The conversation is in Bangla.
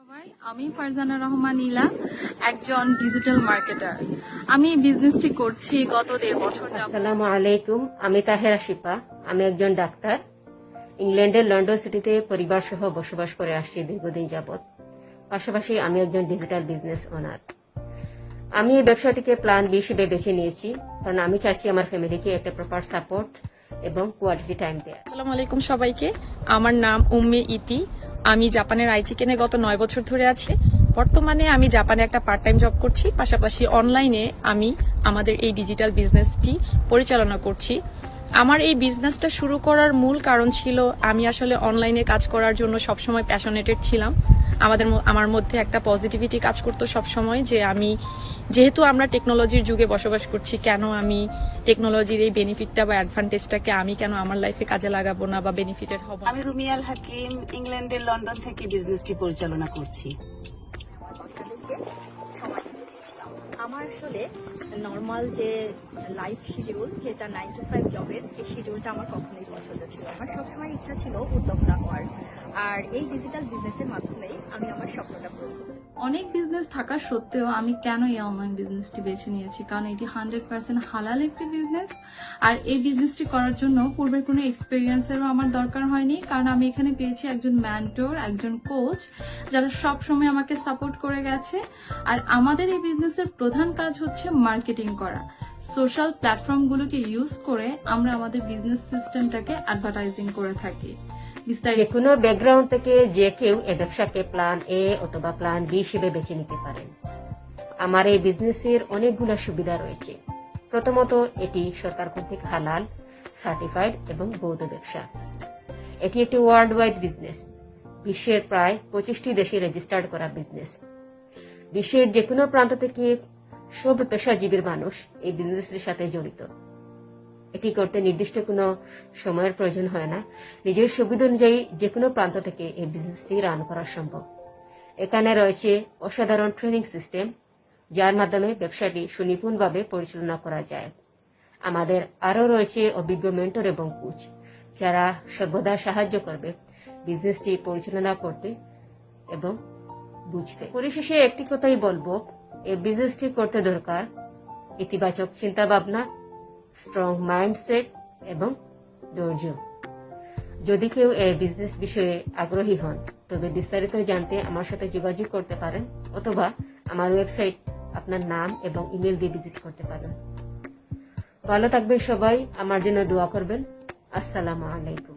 সবাই, আমি ফারজানা রহমান ইলা, একজন ডিজিটাল মার্কেটার। আমি এই বিজনেসটি করছি গত 1.5 বছর যাবত। আসসালামু আলাইকুম, আমি তাহেরা শিপা। আমি একজন ডাক্তার। ইংল্যান্ডের লন্ডন সিটিতে পরিবার সহ বসবাস করে আসছি দীর্ঘদিন যাবত। পাশাপাশি আমি একজন ডিজিটাল বিজনেস ওনার। আমি এই ব্যবসাটিকে প্ল্যান বি হিসেবে বেছে নিয়েছি, কারণ আমি চাচ্ছি আমার ফ্যামিলিকে একটা প্রপার সাপোর্ট এবং কোয়ালিটি টাইম দেয়া। আসসালামু আলাইকুম সবাইকে। আমার নাম উম্মে ইতি। আমি জাপানের আইচিকেনে গত 9 বছর ধরে আছি। বর্তমানে আমি জাপানে একটা পার্ট টাইম জব করছি, পাশাপাশি অনলাইনে আমি আমাদের এই ডিজিটাল বিজনেসটি পরিচালনা করছি। আমার এই বিজনেসটা শুরু করার মূল কারণ ছিল আমি আসলে অনলাইনে কাজ করার জন্য সবসময় প্যাশনেটেড ছিলাম। আমার মধ্যে একটা পজিটিভিটি কাজ করতো সবসময়, যে আমি যেহেতু আমরা টেকনোলজির যুগে বসবাস করছি, কেন আমি টেকনোলজির এই বেনিফিটটা বা অ্যাডভান্টেজটাকে আমি কেন আমার লাইফে কাজে লাগাবো না বা বেনিফিটেড হব। আমি রুমিয়াল হাকিম, ইংল্যান্ডের লন্ডন থেকে বিজনেসটি পরিচালনা করছি। আমার আসলে নর্মাল যে লাইফ শিডিউল, যেটা 9 to 5 জবের, এই শিডিউলটা আমার কখনোই পছন্দ ছিল। আমার সবসময় ইচ্ছা ছিল উদ্যোক্তা হওয়ার, আর এই ডিজিটাল বিজনেসের মাধ্যমে আমি আমার স্বপ্নটা পূরণ করব। অনেক বিজনেস থাকা সত্ত্বেও আমি কেন এই অনলাইন বিজনেসটি বেছে নিয়েছি, কারণ এটি 100% হালাল একটি বিজনেস। আর এই বিজনেসটি করার জন্য পূর্বের কোনো এক্সপিরিয়েন্সেরও আমার দরকার হয়নি, কারণ আমি এখানে পেয়েছি একজন মেন্টর, একজন কোচ, যারা সব সময় আমাকে সাপোর্ট করে গেছে। আর আমাদের এই বিজনেসের প্রধান কাজ হচ্ছে মার্কেটিং করা। সোশ্যাল প্ল্যাটফর্মগুলোকে ইউজ করে আমরা আমাদের বিজনেস সিস্টেমটাকে অ্যাডভার্টাইজিং করে থাকি। যে কোনো ব্যাকগ্রাউন্ড থেকে যে কেউ এই ব্যবসাকে প্ল্যান এ অথবা প্ল্যান বি হিসেবে বেছে নিতে পারেন। আমার এই বিজনেসের অনেকগুলো সুবিধা রয়েছে। প্রথমত, এটি সরকার কর্তৃক হালাল, সার্টিফাইড এবং বৈধ ব্যবসা। এটি একটি ওয়ার্ল্ড ওয়াইড বিজনেস, বিশ্বের প্রায় 25টি দেশে রেজিস্টার্ড করা বিজনেস। বিশ্বের যে কোনো প্রান্ত থেকে সব পেশাজীবীর মানুষ এই বিজনেসের সাথে জড়িত। এটি করতে নির্দিষ্ট কোনো সময়ের প্রয়োজন হয় না। নিজের সুবিধা অনুযায়ী যে কোনো প্রান্ত থেকে এই বিজনেসটি রান করা সম্ভব। এখানে রয়েছে অসাধারণ ট্রেনিং সিস্টেম, যার মাধ্যমে ব্যবসাটি সুনিপুণভাবে পরিচালনা করা যায়। আমাদের আরও রয়েছে অভিজ্ঞ মেন্টর এবং কোচ, যারা সর্বদা সাহায্য করবে বিজনেসটি পরিচালনা করতে এবং বুঝতে। পরিশেষে একটি কথাই বলবো, এই বিজনেসটি করতে দরকার ইতিবাচক চিন্তা ভাবনা, স্ট্রং মাইন্ডসেট এবং ধৈর্য। যদি কেউ এই বিজনেস বিষয়ে আগ্রহী হন, তবে বিস্তারিত জানতে আমার সাথে যোগাযোগ করতে পারেন, অথবা আমার ওয়েবসাইট আপনার নাম এবং ইমেল দিয়ে ভিজিট করতে পারেন। ভালো থাকবেন সবাই, আমার জন্য দোয়া করবেন। আসসালামু আলাইকুম।